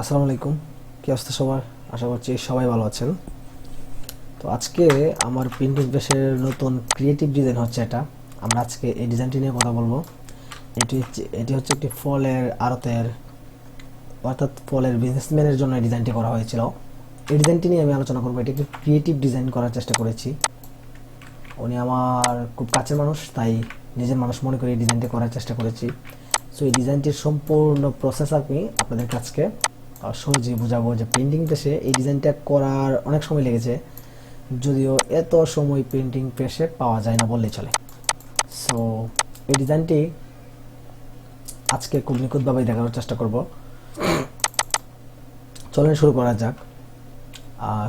আসসালামু আলাইকুম। কি অবস্থা সবার? আশা করছি সবাই ভালো আছেন। তো আজকে আমার প্রিন্টিং প্রেসের নতুন ক্রিয়েটিভ ডিজাইন হচ্ছে এটা। আমরা আজকে এই ডিজাইনটি নিয়ে কথা বলবো। এটি হচ্ছে একটি ফলের আড়তের, অর্থাৎ ফলের বিজনেসম্যানের জন্য এই ডিজাইনটি করা হয়েছিল। এই ডিজাইনটি নিয়ে আমি আলোচনা করবো। এটি একটি ক্রিয়েটিভ ডিজাইন করার চেষ্টা করেছি। উনি আমার খুব কাছের মানুষ, তাই নিজের মানুষ মনে করে এই ডিজাইনটি করার চেষ্টা করেছি। সো এই ডিজাইনটির সম্পূর্ণ প্রসেস আমি আপনাদের কাছকে সহজেই বোঝাবো যে প্রিন্টিং প্রেসে এই ডিজাইনটা করার অনেক সময় লেগেছে, যদিও এত সময় প্রিন্টিং প্রেসে পাওয়া যায় না বললেই চলে। সো এই ডিজাইনটি আজকে খুব নিখুঁতভাবে দেখানোর চেষ্টা করব। চলেন শুরু করা যাক।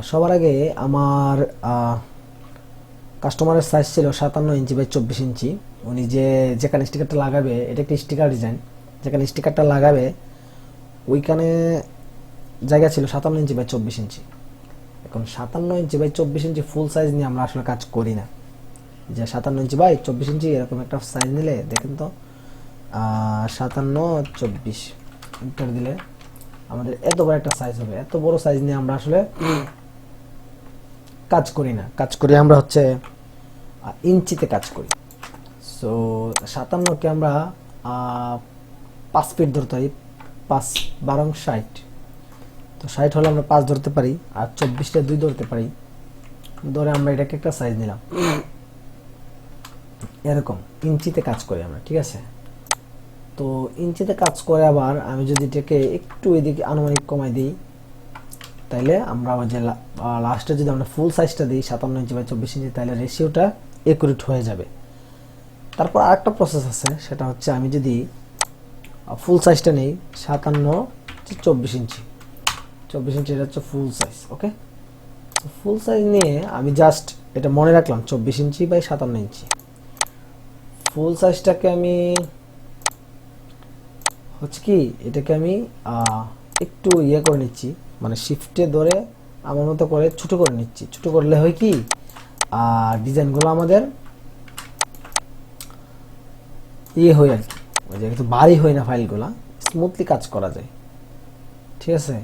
সবার আগে আমার কাস্টমারের সাইজ ছিল 57 ইঞ্চি বাই 24 ইঞ্চি। উনি যেখানে স্টিকারটা লাগাবে, এটা একটি স্টিকার ডিজাইন, যেখানে স্টিকারটা লাগাবে ওইখানে জায়গা ছিল 57 ইঞ্চি বাই 24 ইঞ্চি। এখন 57 inch by 24 inch full size নিয়ে আমরা আসলে কাজ করি না। যে 57 ইঞ্চি বাই 24 ইঞ্চি এরকম একটা সাইজ নিলে দেখেন তো, 57 24 ইন্টার দিলে আমাদের এত বড় একটা সাইজ হবে। এত বড় সাইজ নিয়ে আমরা আসলে কাজ করি না, কাজ করি আমরা হচ্ছে ইঞ্চিতে কাজ করি। সো 57কে আমরা 5 ফিট ধরতে পারি, 5 12 60। তো 60 হলে আমরা 5 ধরতে পারি, আর 24টা 2 ধরতে পারি, ধরে আমরা এটাকে একটা সাইজ নিলাম। এরকম ইঞ্চিতে কাজ করি আমরা, ঠিক আছে? তো ইঞ্চিতে কাজ করে আবার আমি যদি এটাকে একটু এদিকে আনুমানিক কমাই দিই, তাইলে আমরা ওই যে লাস্টে যদি আমরা ফুল সাইজটা দিই 57 ইঞ্চি বাই 24 ইঞ্চি, তাহলে রেশিওটা একুরেট হয়ে যাবে। তারপর আরেকটা প্রসেস আছে, সেটা হচ্ছে আমি যদি ফুল সাইজটা নেই 57 24 ইঞ্চি, 24 ইঞ্চি এটা হচ্ছে ফুল সাইজ। ওকে, ফুল সাইজ নিয়ে আমি জাস্ট এটা মনে রাখলাম 24 ইঞ্চি বাই 57 ইঞ্চি। ফুল সাইজটাকে আমি হচ্ছে কি, এটাকে আমি একটু ইয়ে করে নিচ্ছি, মানে শিফটে ধরে আমার মতো করে ছোট করে নিচ্ছি। ছোট করলে হয় কি, ডিজাইনগুলো আমাদের ইয়ে হয় আর কি, ওই যে একটু ভারী হয় না, ফাইলগুলো স্মুথলি কাজ করা যায়, ঠিক আছে?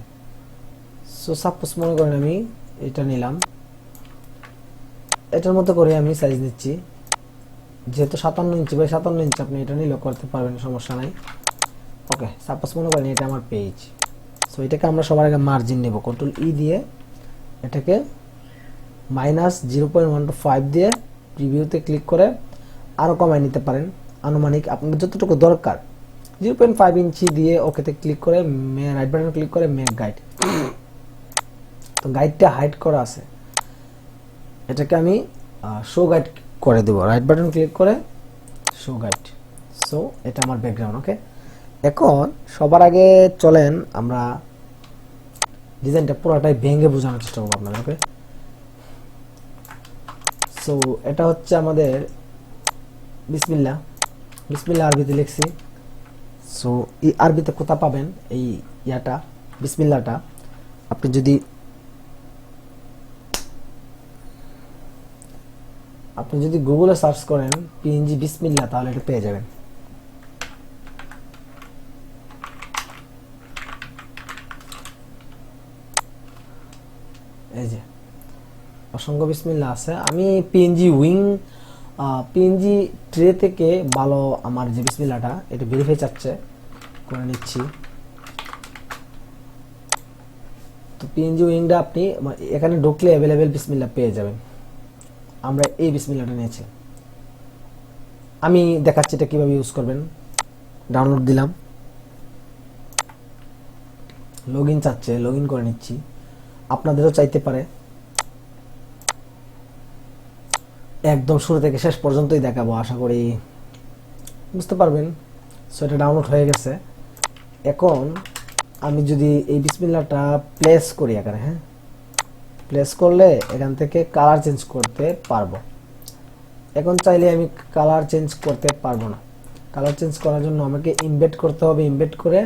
সো সাপোজ মনে করেন আমি এটা নিলাম, এটার মতো করে আমি সাইজ নিচ্ছি। যেহেতু 57 ইঞ্চি বাই 57 ইঞ্চি, আপনি এটা নিলেও করতে পারবেন, সমস্যা নাই। ওকে, সাপোজ মনে করেন এটা আমার পেজ। সো এটাকে আমরা সবার আগে মার্জিন নেব, কন্ট্রোল ই দিয়ে এটাকে -0.125 দিয়ে প্রিভিউতে ক্লিক করে আরও কমায় নিতে পারেন আনুমানিক আপনার যতটুকু দরকার। 0.5 ইঞ্চি দিয়ে ওকেতে ক্লিক করে রাইট বাটন ক্লিক করে মেক গাইড। তো গাইডটা হাইড করা আছে, এটাকে আমি শো গাইড করে দেব। রাইট বাটন ক্লিক করে শো গাইড। সো এটা আমার ব্যাকগ্রাউন্ড। ওকে, এখন সবার আগে চলেন আমরা ডিজাইনটা পুরোটাই ভেঙে বোঝানোর চেষ্টা করবো আপনাদের। ওকে, সো এটা হচ্ছে আমাদের বিসমিল্লাহ। বিসমিল্লাহ আরবিতে লিখছি। সো এই আরবিতে কোথা পাবেন এই ইয়াটা, বিসমিল্লাহটা? আপনি যদি গুগলে সার্চ করেন পিএনজি বিসমিল্লাহ, তাহলে এটা পেয়ে যাবেন। এই যে অসংখ্য বিসমিল্লাহ আছে। আমি পিএনজি পিএনজি ট্রে থেকে ভালো আমার যে বিসমিল্লাহটা, এটা ভেরিফাই চাচ্ছে, করে নিচ্ছি। তো পিএনজি উইংটা আপনি এখানে ঢুকলে অ্যাভেলেবেল বিসমিল্লাহ পেয়ে যাবেন। আমরা এই বিসমিল্লাহটা নিয়েছি। আমি দেখাচ্ছি এটা কিভাবে ইউজ করবেন। ডাউনলোড দিলাম, লগ ইন চাচ্ছে, লগ ইন করে নিচ্ছি। আপনাদেরও চাইতে পারে, একদম শুরু থেকে শেষ পর্যন্তই দেখাবো, আশা করি বুঝতে পারবেন। সো এটা ডাউনলোড হয়ে গেছে। এখন আমি যদি এই বিসমিল্লাহটা প্লেস করি এখানে, হ্যাঁ, প্লেস করলে এখান থেকে কালার চেঞ্জ করতে পারবো। এখন চাইলে আমি কালার চেঞ্জ করতে পারবো না। কালার চেঞ্জ করার জন্য আমাকে ইমবেড করতে হবে। ইমবেড করে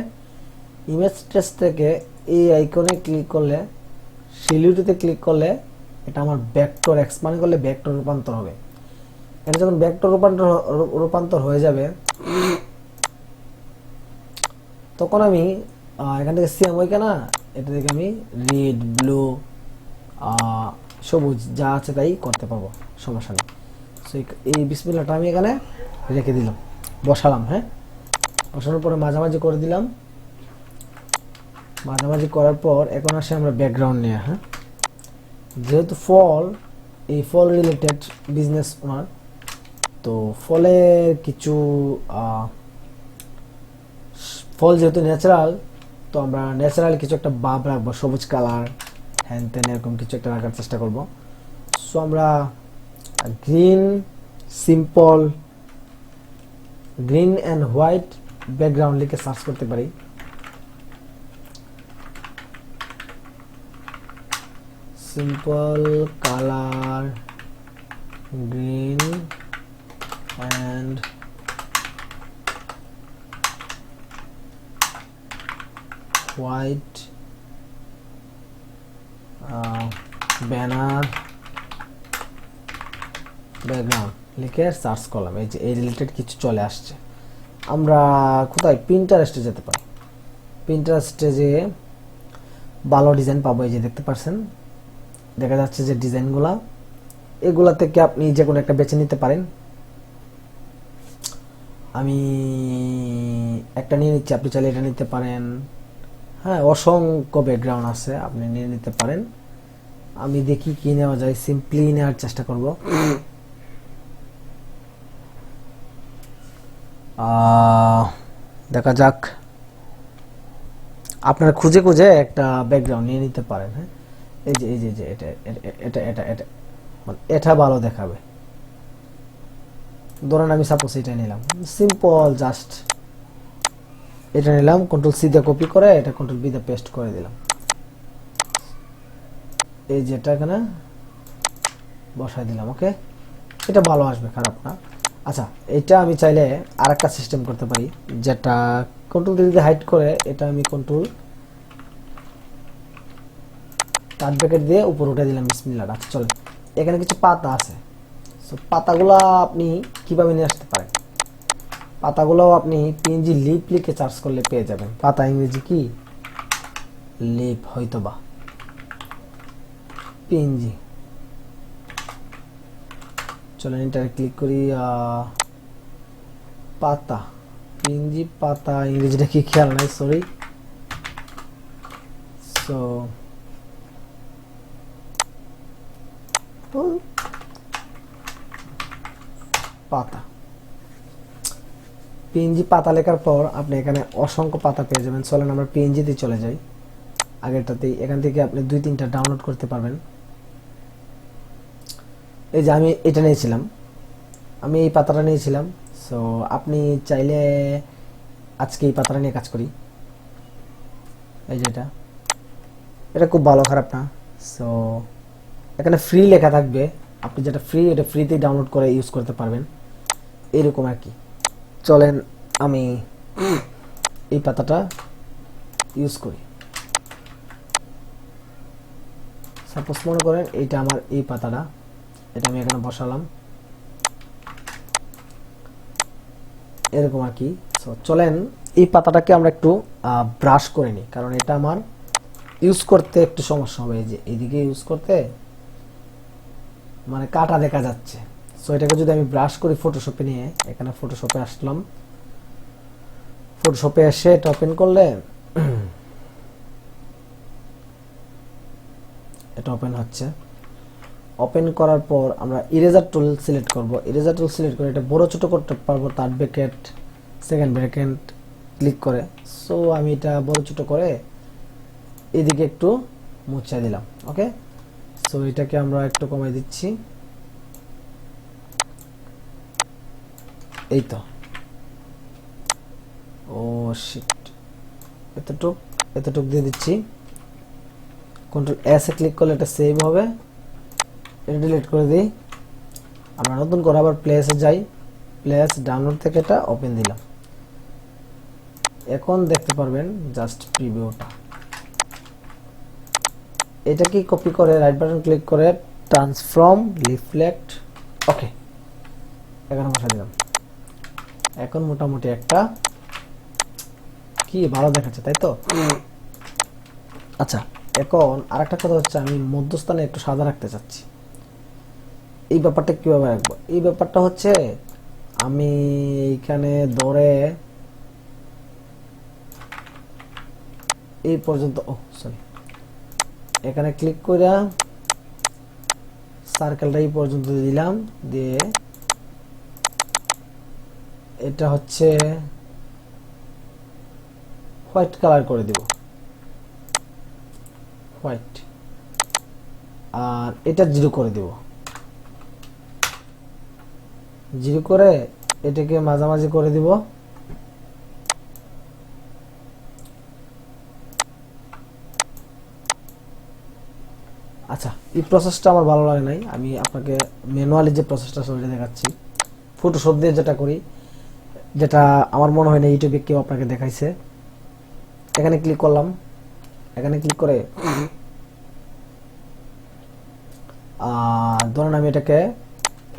ইমেজ ট্রেস থেকে এই আইকনে ক্লিক করলে, সিলিউটিতে ক্লিক করলে এটা আমার ভেক্টর এক্সপ্যান্ড করলে ভেক্টর রূপান্তর হবে। এটা যখন ভেক্টর রূপান্তর হয়ে যাবে, তখন আমি এখান থেকে সেম ওই কেনা, এটা থেকে আমি রেড, ব্লু, সবুজ যা আছে তাই করতে পারবো, সমস্যা নেই। সো এই বিসমিল্লাহটা আমি এখানে রেখে দিলাম, বসালাম। হ্যাঁ, বসানোর পরে মাঝামাঝি করে দিলাম। মাঝামাঝি করার পর এখন আসে আমরা ব্যাকগ্রাউন্ড নিয়ে। হ্যাঁ, যেহেতু ফল, এই ফল রিলেটেড বিজনেস ওনার, তো ফলের কিছু ফল যেহেতু ন্যাচারাল, তো আমরা ন্যাচারাল কিছু একটা ভাব রাখবো, সবুজ কালার হ্যান ত্যান এরকম কিছু একটা রাখার চেষ্টা করব। সো আমরা green, simple green and white background লিখে সার্চ করতে পারি। Simple colour green and white banner background লিখে সার্চ করলাম। এই যে এই রিলেটেড কিছু চলে আসছে। আমরা কোথায়, পিন্টারেস্টে যেতে পারি। পিন্টারেস্টে যে ভালো ডিজাইন পাবো, এই যে দেখতে পাচ্ছেন, দেখা যাচ্ছে যে ডিজাইনগুলা, এগুলা থেকে আপনি যে কোনো একটা বেছে নিতে পারেন। আমি একটা নিয়ে নিচ্ছি, আপনি চাইলে এটা নিতে পারেন। হ্যাঁ, অসংখ্য ব্যাকগ্রাউন্ড আছে, আপনি নিয়ে নিতে পারেন। আমি দেখি কি নেওয়া যায়, সিম্পলি নেওয়ার চেষ্টা করব। দেখা যাক, আপনারা খুঁজে খুঁজে একটা ব্যাকগ্রাউন্ড নিয়ে নিতে পারেন। হ্যাঁ, এই যে এই যে যে এটা এটা এটা এটা মানে এটা ভালো দেখাবে। ধরেন আমি সাপোজ এটা নিলাম, সিম্পল জাস্ট এটা নিলাম, কন্ট্রোল সি দিয়ে কপি করে এটা কন্ট্রোল বি দিয়ে পেস্ট করে দিলাম। এই যেটা এখানে বসাই দিলাম। ওকে, এটা ভালো আসবে, খারাপ না। আচ্ছা, এটা আমি চাইলে আরেকটা সিস্টেম করতে পারি, যেটা কন্ট্রোল দিয়ে হাইড করে এটা আমি কন্ট্রোল কাট ব্র্যাকেট দিয়ে উপর উঠে দিলাম বিসমিল্লাহ। আচ্ছা চলে, এখানে কিছু পাতা আছে। সো পাতাগুলো আপনি কিভাবে নিয়ে আসতে পারেন, পাতাগুলো আপনি পিএনজি লিপ লিখে সার্চ করলে পেয়ে যাবেন। পাতা ইংরেজি কি, লিপ হয়তোবা, পিএনজি। চলেন এন্টারে ক্লিক করি। পাতা, পিএনজি পাতা, ইংরেজিটা কি খেয়াল নাই, সরি। সো পাতা, পিএনজি পাতা লেখার পর আপনি এখানে অসংখ্য পাতা পেয়ে যাবেন। চলেন আমরা পিএনজিতে চলে যাই আগেরটাতেই। এখান থেকে আপনি 2-3টা ডাউনলোড করতে পারবেন। এই যে আমি এটা নিয়েছিলাম, আমি এই পাতাটা নিয়েছিলাম। সো আপনি চাইলে আজকে এই পাতাটা নিয়ে কাজ করি। এই যে এটা খুব ভালো, খারাপ না। সো এখানে ফ্রি লেখা থাকবে, আপনি যেটা ফ্রি এটা ফ্রিতেই ডাউনলোড করে ইউজ করতে পারবেন, এরকম আর কি। চলেন আমি এই পাতাটা ইউজ করি। সাপোজ মনে করেন এইটা আমার এই পাতাটা, এটা আমি এখানে বসালাম, এরকম আর কি। সো চলেন এই পাতাটাকে আমরা একটু ব্রাশ করে নিই, কারণ এটা আমার ইউজ করতে একটু সমস্যা হবে। এই যে এইদিকে ইউজ করতে মানে কাটা দেখা যাচ্ছে। সো এটাকে যদি আমি ব্রাশ করি ফটোশপে নিয়ে, এখানে ফটোশপে আসলাম, ফটোশপে এসে এটা ওপেন করলে এটা ওপেন হচ্ছে। ওপেন করার পর আমরা ইরেজার টুল সিলেক্ট করব। ইরেজার টুল সিলেক্ট করে এটা বড় ছোট করতে পারবো, third bracket second bracket click করে। সো আমি এটা বড় ছোট করে এদিকে একটু মুছে দিলাম। ওকে, সো এটাকে আমরা একটু কমাই দিচ্ছি। এই তো, ও শিট, এতটুক দিয়ে দিচ্ছি। কন্ট্রোল এস এ ক্লিক করলে এটা সেভ হবে। এটা ডিলিট করে দিই। আমরা নতুন করে আবার প্লেসে যাই, প্লেস ডাউনলোড থেকে এটা ওপেন দিলাম। এখন দেখতে পারবেন জাস্ট প্রিভিউটা। এটা কি কপি করে রাইট বাটন ক্লিক করে ট্রান্সফর্ম রিফ্লেক্ট, ওকে এখানে বসা দিলাম। এখন মোটামুটি একটা কি ভালো দেখাচ্ছে, তাই তো? আচ্ছা, এখন আরেকটা কথা হচ্ছে, আমি মধ্যস্থানে একটু সাদা রাখতে চাচ্ছি। এই ব্যাপারটা কিভাবে রাখবো? এই ব্যাপারটা হচ্ছে, আমি এইখানে ধরে এই পর্যন্ত, ও সরি, এখানে ক্লিক করে সার্কেলটা এই পর্যন্ত দিলাম, দিয়ে এটা হচ্ছে হোয়াইট কালার করে দিব, হোয়াইট, আর এটা 0 করে দিব। 0 করে এটাকে মাঝামাঝি করে দিব। আচ্ছা, এই প্রসেসটা আমার ভালো লাগে নাই, আমি আপনাকে ম্যানুয়ালি যে প্রসেসটা সেটা দেখাচ্ছি। ফটোশপ দিয়ে যেটা করি, যেটা আমার মনে হয় না ইউটিউবে কেউ আপনাকে দেখাইছে। এখানে ক্লিক করলাম, এখানে ক্লিক করে ধরেন আমি এটাকে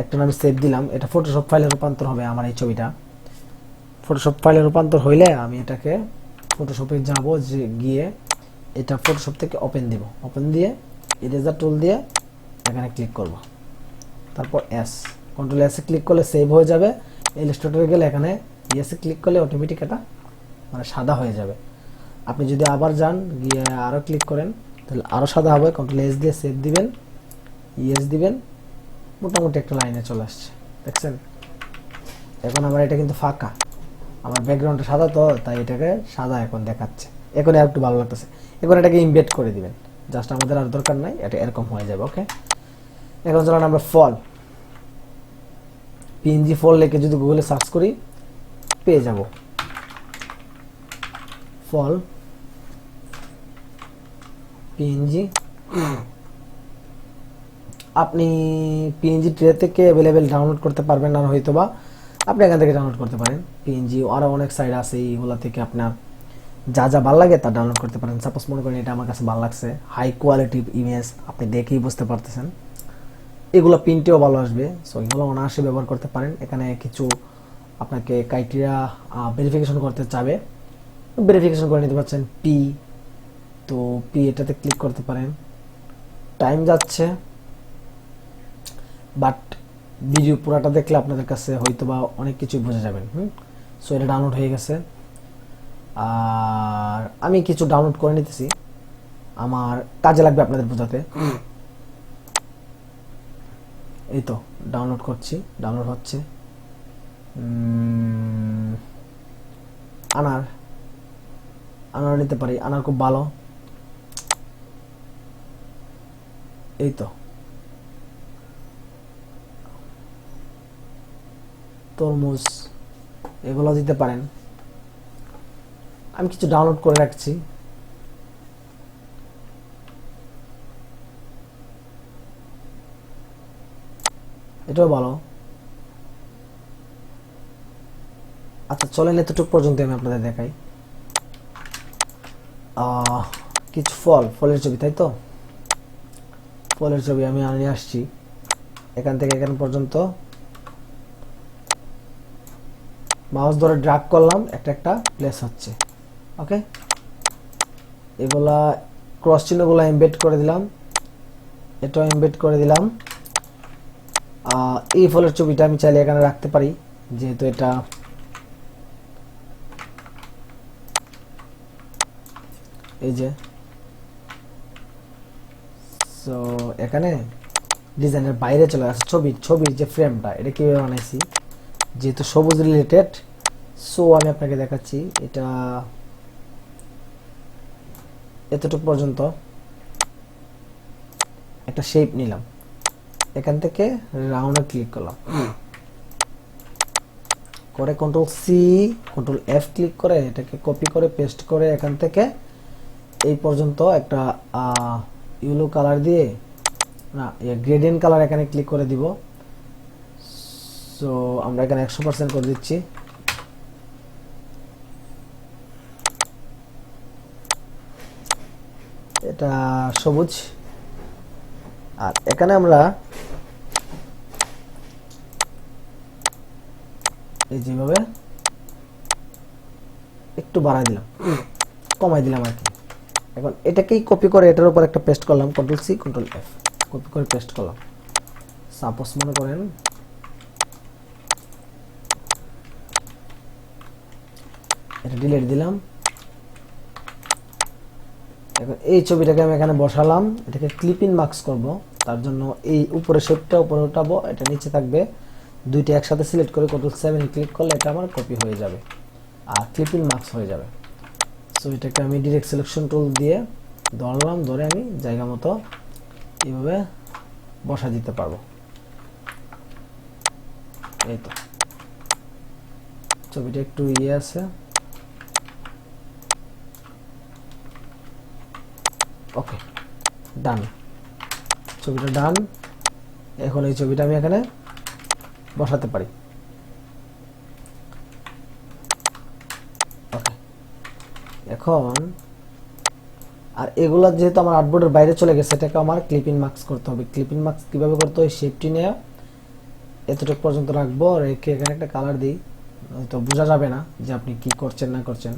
একটা নামে সেভ দিলাম। এটা ফটোশপ ফাইলে রূপান্তর হবে আমার এই ছবিটা। ফটোশপ ফাইলে রূপান্তর হইলে আমি এটাকে ফটোশপে যাব, যে গিয়ে এটা ফটোশপ থেকে ওপেন দিব। ওপেন দিয়ে ইরেজার টুল দিয়ে এখানে ক্লিক করব, তারপর কন্ট্রোল এস এ ক্লিক করলে সেভ হয়ে যাবে। ইলাস্ট্রেটরে গেলে এখানে ইএসএ ক্লিক করলে অটোমেটিক এটা মানে সাদা হয়ে যাবে। আপনি যদি আবার যান, গিয়ে আরও ক্লিক করেন, তাহলে আরও সাদা হবে। কন্ট্রোল এস দিয়ে সেভ দিবেন, ইএস দিবেন, মোটামুটি একটা লাইনে চলে আসছে, দেখছেন? এখন আমার এটা কিন্তু ফাঁকা, আমার ব্যাকগ্রাউন্ডটা সাদা, তো তাই এটাকে সাদা এখন দেখাচ্ছে। এখন আর একটু ভালো লাগতেছে। এখন এটাকে ইমবেড করে দিবেন, জাস্ট আমাদের আর দরকার নাই, এটা এরকম হয়ে যাবে। ওকে, এখন চলেন আমরা ফল, পিএনজি ফল লিখে যদি গুগলে সার্চ করি পেয়ে যাব। ফল পিএনজি, আপনি পিএনজি ট্রে থেকে অ্যাভেলেবেল ডাউনলোড করতে পারবেন না, হয়তোবা আপনি এখান থেকে ডাউনলোড করতে পারেন। পিএনজি আরও অনেক সাইট আছে, এইগুলো থেকে আপনার যা যা ভালো লাগে তা ডাউনলোড করতে পারেন। সাপোজ মনে করেন এটা আমার কাছে ভালো লাগছে, হাই কোয়ালিটি ইমেজ, আপনি দেখেই বুঝতে পারতেছেন, এগুলো প্রিন্টেও ভালো আসবে। সো এগুলো অনায়াসে ব্যবহার করতে পারেন। এখানে কিছু আপনাকে ক্রাইটেরিয়া ভেরিফিকেশন করতে চাবে, ভেরিফিকেশন করে নিতে পারছেন। তো এটাতে ক্লিক করতে পারেন। টাইম যাচ্ছে, বাট ভিডিও পুরাটা দেখলে আপনাদের কাছে হয়তো বা অনেক কিছু বুঝে যাবেন। সো এটা ডাউনলোড হয়ে গেছে, আর আমি কিছু ডাউনলোড করে নিতেছি, আমার কাজে লাগবে আপনাদের বোঝাতে। এই তো ডাউনলোড করছি, ডাউনলোড হচ্ছে। আনার নিতে পারি, আনার খুব ভালো। এই তো তরমুজ, এগুলো দিতে পারেন। আমি কিছু ডাউনলোড করে রাখছি। এটাও ভালো। আচ্ছা, চলেন এতটুকু পর্যন্ত আমি আপনাদের দেখাই। কিছু ফলের ছবি, তাই তো? ফলের ছবি আমি আনিয়ে আসছি, এখান থেকে এখান পর্যন্ত মাউস ধরে ড্র্যাগ করলাম, একটা একটা প্লেস হচ্ছে। ওকে, এগুলা ক্রস চিহ্নগুলো এমবেড করে দিলাম, এটাও এমবেড করে দিলাম। এই ফলের ছবিটা আমি চাইলে এখানে রাখতে পারি, যেহেতু এটা এই যে, সো এখানে ডিজাইনের বাইরে চলে আসছে। ছবির যে ফ্রেমটা, এটা কিভাবে বানাইছি, যেহেতু সবুজ রিলেটেড, সো আমি আপনাকে দেখাচ্ছি। এটা এতটুকু পর্যন্ত একটা শেপ নিলাম, এখান থেকে রাউন্ডে ক্লিক করলাম, করে control C control F click করে এটাকে কপি করে পেস্ট করে এখান থেকে এই পর্যন্ত একটা ইয়েলো কালার দিয়ে, না গ্রেডিয়েন্ট কালার এখানে ক্লিক করে দিব। সো আমরা এখানে 100% করে দিচ্ছি। এটা সবুজ, আর এখানে আমরা এই যেভাবে একটু বাড়াই দিলাম, কমাই দিলাম আর কি। এখন এটাকেই কপি করে এটার উপর একটা পেস্ট করলাম, control C control F, copy করে পেস্ট করলাম। সাপোজ মনে করেন এটা ডিলিট দিলাম। এখন এই ছবিটাকে আমি এখানে বসালাম, এটাকে ক্লিপিং মার্কস করব। তার জন্য এই উপরে শেপটা উপরে উঠাবো, এটা নিচে থাকবে, দুইটা একসাথে সিলেক্ট করে কন্ট্রোল 7 ক্লিক করলে এটা আমার কপি হয়ে যাবে আর ক্লিপিং মার্কস হয়ে যাবে। সো এটাকে আমি ডিরেক্ট সিলেকশন টুল দিয়ে ধরলাম, ধরে আমি জায়গা মতো এইভাবে বসা দিতে পারবো। এই তো ছবিটা একটু আছে, ওকে ডান, ছবিটা ডান। এখন এই ছবিটা আমি এখানে বসাতে পারি। ওকে, এখন আর এগুলা যেহেতু আমার আর্টবোর্ডের বাইরে চলে গেছে, এটাকে আমার ক্লিপিং মার্কস করতে হবে। ক্লিপিং মার্কস কিভাবে করতে হয়, শেপটি নিয়ে এতটুকু পর্যন্ত রাখবো, রেখে এখানে একটা কালার দিই, তো বোঝা যাবে না যে আপনি কি করছেন না করছেন।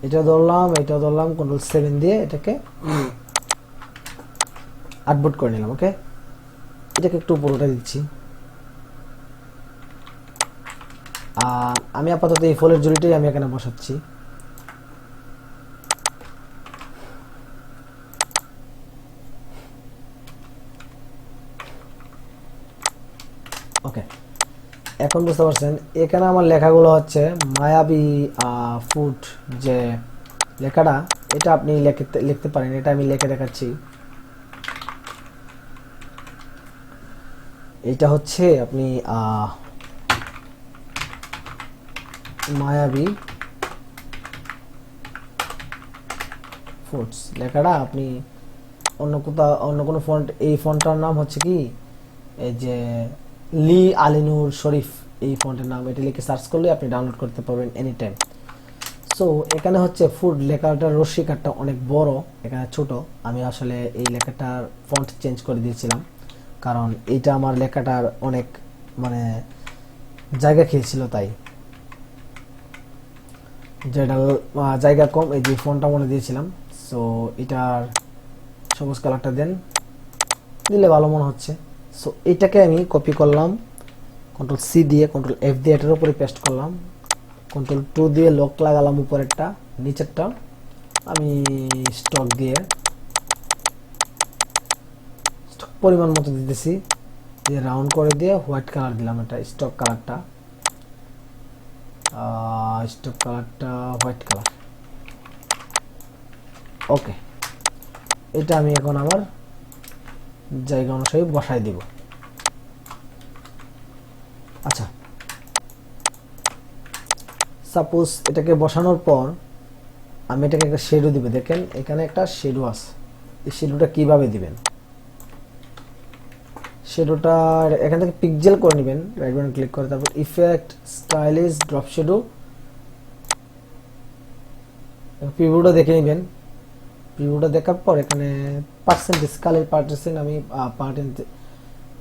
এটা ধরলাম, এটা ধরলাম, কন্ট্রোল 7 দিয়ে এটাকে আর্টবোর্ড করে নিলাম। ওকে, এটাকে একটু উপর উঠে দিচ্ছি। আর আমি আপাতত এই ফলের ঝুড়িটাই আমি এখানে বসাচ্ছি। ওকে, এখন বুঝতে পারছেন এখানে আমার লেখাগুলো হচ্ছে মায়াবী ফুড, যে লেখাটা এটা আপনি লিখতে পারেন, এটা আমি লিখে দেখাচ্ছি। এটা হচ্ছে আপনি মায়াবী ফুডস লেখাটা আপনি অন্য কোথাও অন্য কোনো ফন্ট, এই ফন্টটার নাম হচ্ছে কি, এই যে লি আলিনুর শরীফ, এই ফন্টের নাম, এটা লিখে সার্চ করলে আপনি ডাউনলোড করতে পারবেন এনি টাইম। সো এখানে হচ্ছে ফুড লেখাটার রশ্মিকারটা অনেক বড়, এখানে ছোট। আমি আসলে এই লেখাটার ফন্ট চেঞ্জ করে দিয়েছিলাম, কারণ এইটা আমার লেখাটার অনেক মানে জায়গা খেয়েছিল, তাই যেটা জায়গা কম, এই যে ফন্টটা মনে দিয়েছিলাম। সো এটার সবুজ কালারটা দেন, দিলে ভালো মনে হচ্ছে। সো এটাকে আমি কপি করলাম, কন্ট্রোল সি দিয়ে কন্ট্রোল এফ দিয়ে এটার উপরে পেস্ট করলাম, কন্ট্রোল 2 দিয়ে লক লাগালাম উপরেরটা, নিচেরটা আমি স্টক দিয়ে পরিমাণ মতো দিতেছি, দিয়ে রাউন্ড করে দিয়ে হোয়াইট কালার দিলাম, এটা স্টক কালারটা, হোয়াইট কালার। ওকে, এটা আমি এখন আমার জায়গা অনুসারে বসাই দিব। আচ্ছা, সাপোজ এটাকে বসানোর পর আমি এটাকে একটা শেডো দিব। দেখেন এখানে একটা শেডো আছে, এই শেডোটা কিভাবে দিবেন, শেডোটা এখান থেকে পিক্সেল করে নেবেন, রাইট বাটন ক্লিক করে তারপর ইফেক্ট, স্টাইলিশ, ড্রপ শেডো, প্রিভিউটা দেখে নেবেন। প্রিভিউটা দেখার পর এখানে পার্সেন্টেজ, কালার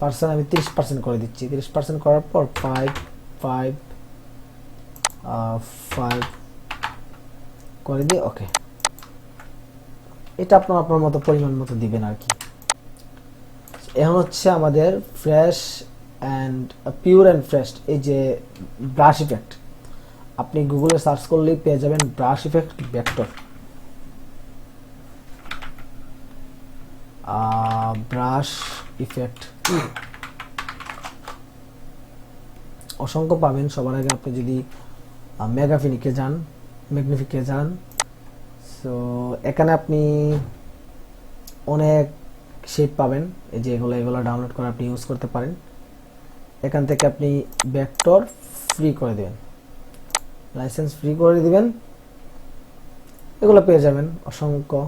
পার্সেন্ট আমি 30% করে দিচ্ছি। 30% করার পর 5 করে দিয়ে ওকে, এটা আপনার মতো পরিমাণ মতো দিবেন আর কি। এখন হচ্ছে আমাদের fresh and pure and fresh, এই যে ব্রাশ ইফেক্ট, আপনি গুগলে সার্চ করলেই পেয়ে যাবেন brush effect vector. Brush effect অসংখ্য পাবেন। সবার আগে আপনি যদি ম্যাগনিফিকে যান, সো এখানে আপনি অনেক শেপ পাবেন, এই যে এগুলো ডাউনলোড করে আপনি ইউজ করতে পারেন। এখান থেকে আপনি ভেক্টর ফ্রি করে দিবেন, লাইসেন্স ফ্রি করে দিবেন, এগুলো পেয়ে যাবেন অসংখ্য।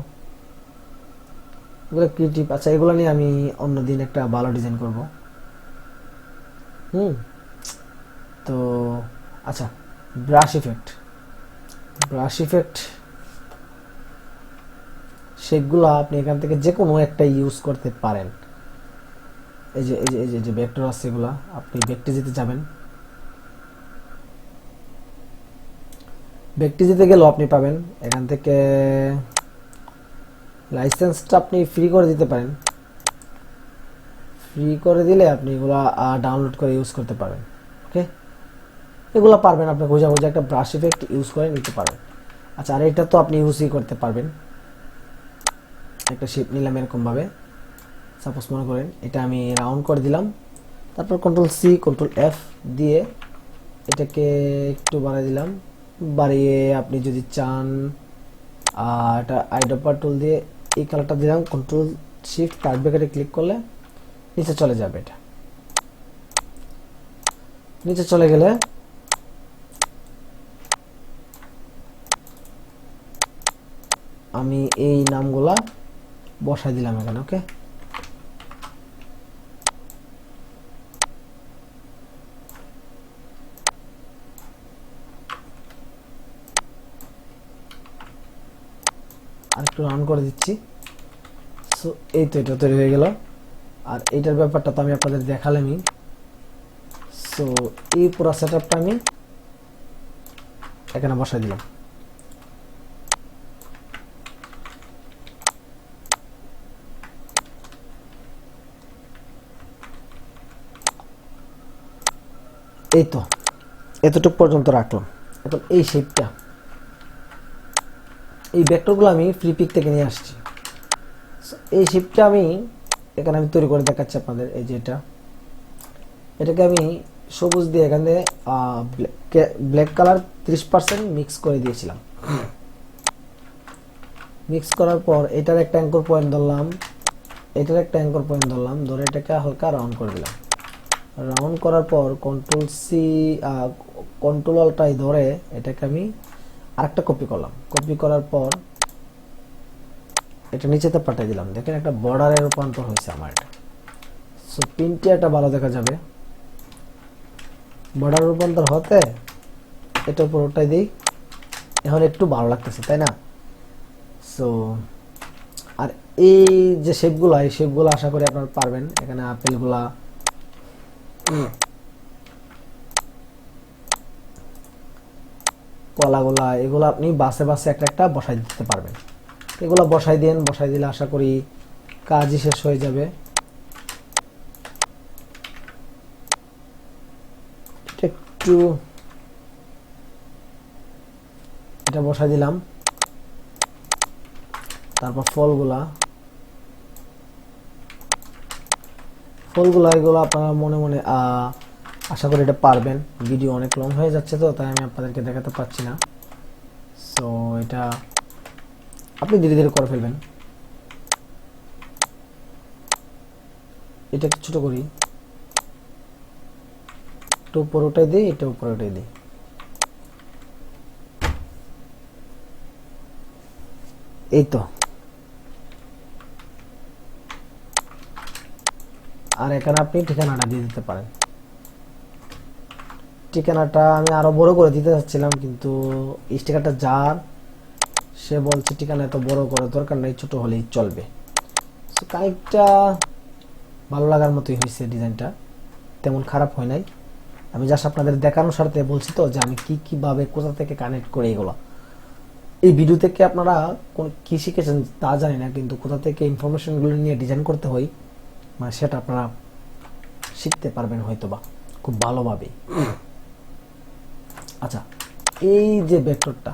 এগুলো ক্রিয়েটিভ, আচ্ছা এগুলো নিয়ে আমি অন্যদিন একটা ভালো ডিজাইন করব। তো আচ্ছা, ব্রাশ ইফেক্ট সেগুলো আপনি এখান থেকে যে কোনো একটা ইউজ করতে পারেন। এই যে ভেক্টর আছে, এগুলা আপনি ভেক্টর যেতে যাবেন, ব্যক্তি যেতে গেলেও আপনি পাবেন এখান থেকে লাইসেন্সটা আপনি ফ্রি করে দিতে পারেন। ফ্রি করে দিলে আপনি এগুলো ডাউনলোড করে ইউজ করতে পারবেন। ওকে, এগুলো পারবেন আপনি খুঁজে খুঁজে একটা ব্রাশ ইফেক্ট ইউজ করে নিতে পারবেন। আচ্ছা, আর এটা তো আপনি ইউজই করতে পারবেন। একটা শেপ নিলাম এরকম ভাবে, সাপোজ মনে করেন এটা আমি রাউন্ড করে দিলাম, তারপর কন্ট্রোল সি কন্ট্রোল এফ দিয়ে এটাকে একটু বাড়িয়ে দিলাম। বাড়িয়ে আপনি যদি চান এটা আইড্রপার টুল দিয়ে এই কালারটা দিলাম, কন্ট্রোল শিফট পার্ট ব্র্যাকেটে ক্লিক করলে নিচে চলে যাবে। এটা নিচে চলে গেলে আমি এই নামগুলা বসাই দিলাম এখানে। ওকে, আরেকটু রান করে দিচ্ছি। সো এই তো এটা তৈরি হয়ে গেল। আর এইটার ব্যাপারটা তো আমি আপনাদের দেখালামই। সো এই পুরো সেটআপটা আমি এখানে বসাই দিলাম। এই তো এতটুকু পর্যন্ত রাখলাম। এখন এই শেপটা, এই ভেক্টরগুলো আমি ফ্রি পিক থেকে নিয়ে আসছি। এই শেপটা আমি এখানে আমি তৈরি করে দেখাচ্ছি আপনাদের। এই যে এটাকে আমি সবুজ দিয়ে এখানে ব্ল্যাক কালার 30% মিক্স করে দিয়েছিলাম। মিক্স করার পর এটার একটা অ্যাঙ্কর পয়েন্ট ধরলাম, এটার একটা অ্যাঙ্কর পয়েন্ট ধরলাম, ধরে এটাকে হালকা রাউন্ড করে দিলাম। রাউন্ড করার পর কন্ট্রোল সি কন্ট্রোল অল্টাই ধরে এটাকে আমি আরেকটা কপি করলাম। কপি করার পর এটা নিচেতে পাঠিয়ে দিলাম। দেখেন একটা বর্ডারে রূপান্তর হয়েছে আমার এটা। সো প্রিন্টে একটা ভালো দেখা যাবে। বর্ডার রূপান্তর হতে এটা উপর ওটাই দিই, এখন একটু ভালো লাগতেছে, তাই না? সো আর এই যে শেপগুলো, এই শেপগুলো আশা করি আপনারা পারবেন। এখানে আপেলগুলা, কলাগুলা, এগুলো আপনি বাসে বাসে একটা একটা বসাই দিতে পারবেন। এগুলো বসাই দেন, বসাই দিলে আশা করি কাজই শেষ হয়ে যাবে। একটু এটা বসাই দিলাম। তারপর ফলগুলা এগুলো আপনারা মনে মনে আশা করি এটা পারবেন। ভিডিও অনেক লং হয়ে যাচ্ছে তো, তাই আমি আপনাদেরকে দেখাতে পারছি না। সো এটা আপনি ধীরে ধীরে করে ফেলবেন। এটা ছোট করি, এটা উপরে উঠাই দিই, এটা উপরে উঠাই দিই। এই তো। আর এখানে আপনি ঠিকানাটা দিয়ে দিতে পারেন। ঠিকানাটা আমি আরো বড় করে দিতে চাচ্ছিলাম, কিন্তু স্টিকারটা যার, সে বলছে ঠিকানা এত বড় করে দরকার নেই, ছোট হলেই চলবে। সো কানেক্টটা ভালো লাগার মতোই হয়েছে, ডিজাইনটা তেমন খারাপ হয় নাই। আমি জাস্ট আপনাদের দেখানোর স্বার্থে বলছি তো যে আমি কিভাবে কোথা থেকে কানেক্ট করি। এগুলো এই ভিডিও থেকে আপনারা কি শিখেছেন তা জানি না, কিন্তু কোথা থেকে ইনফরমেশনগুলো নিয়ে ডিজাইন করতে হয় মানে সেটা আপনারা শিখতে পারবেন হয়তোবা খুব ভালোভাবে। আচ্ছা, এই যে ভেক্টরটা,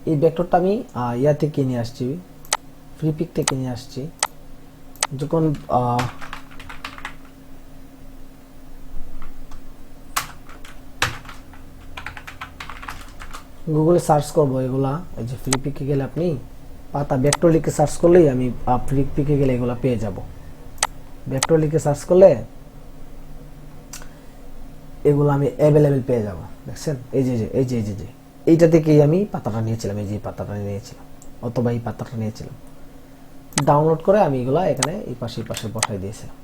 এই ভেক্টরটা আমি ইয়া থেকে নিয়ে আসছি, ফ্রি পিক থেকে নিয়ে আসছি। যখন গুগলে সার্চ করবো এগুলা, এই যে ফ্রি পিকে গেলে আপনি পাতা ভেক্টর লিখে সার্চ করলেই আমি ফ্রি পিকে গেলে এগুলা পেয়ে যাব। ভেক্টর লিখে সার্চ করলে এগুলো আমি অ্যাভেলেবেল পেয়ে যাব। দেখছেন, এই যে এই যে এই যে এইটা থেকেই আমি পাতাটা নিয়েছিলাম, এই যে পাতাটা নিয়েছিলাম, অথবা এই পাতাটা নিয়েছিলাম। ডাউনলোড করে আমি এগুলা এখানে এই পাশে বসাই দিয়েছিলাম।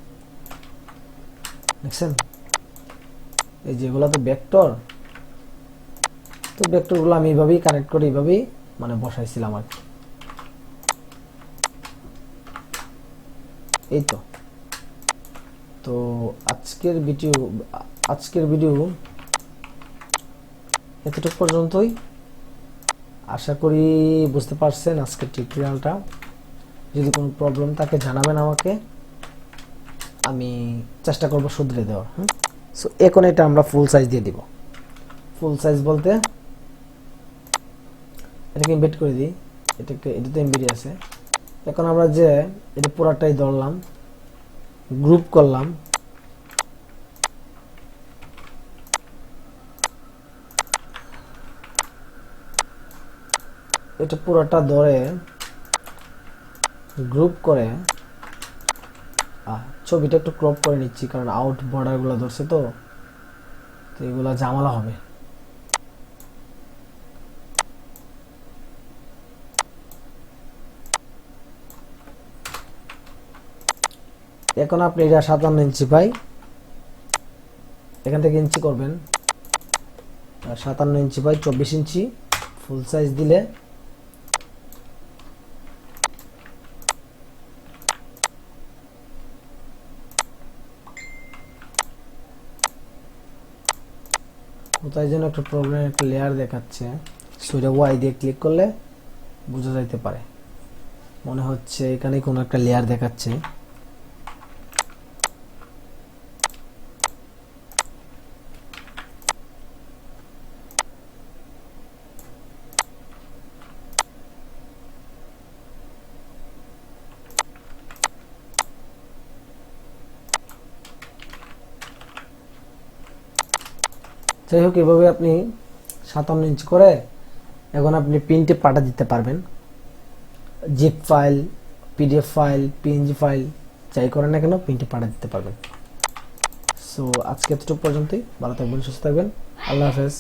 দেখছেন, এই যেগুলো তো ভেক্টর, তো ভেক্টরগুলো আমি এইভাবেই কানেক্ট করে এইভাবেই মানে বসাইছিলাম আর কি। এই তো তো আজকের ভিডিও এতটুকু পর্যন্তই। আশা করি বুঝতে পারছেন আজকের টিউটোরিয়ালটা। যদি কোনো প্রবলেম থাকে জানাবেন আমাকে, আমি চেষ্টা করব শুধরে দেওয়ার। সো এখন এটা আমরা ফুল সাইজ দিয়ে দিব। ফুল সাইজ বলতে এটাকে ইমবেড করে দিই, এটাতে এমবেডই আছে। এখন আমরা যে এটা পুরাটাই ধরলাম, গ্রুপ করলাম, এটা পুরোটা ধরে গ্রুপ করে ছবিটা একটু ক্রপ করে নিচ্ছি, কারণ আউট বর্ডার গুলো ধরছে তো এগুলা ঝামেলা হবে। এখন আপনি এটা 57 ইঞ্চি পাই, এখান থেকে ইঞ্চি করবেন, 57 ইঞ্চি পাই 24 ইঞ্চি ফুল সাইজ দিলে কোথায় যেন একটা প্রবলেম, একটা লেয়ার দেখাচ্ছে, সেটা ওয়াই দিয়ে ক্লিক করলে বোঝা যাইতে পারে। মনে হচ্ছে এখানে কোনো একটা লেয়ার দেখাচ্ছে। যাই হোক, এভাবে আপনি 57 ইঞ্চি করে এখন আপনি প্রিন্টে পাঠা দিতে পারবেন। Zip file, PDF file, PNG file যাই করেন না কেন প্রিন্টে পাঠা দিতে পারবেন। সো আজকে এতটুকু পর্যন্তই। ভালো থাকবেন, সুস্থ থাকবেন, আল্লাহ হাফেজ।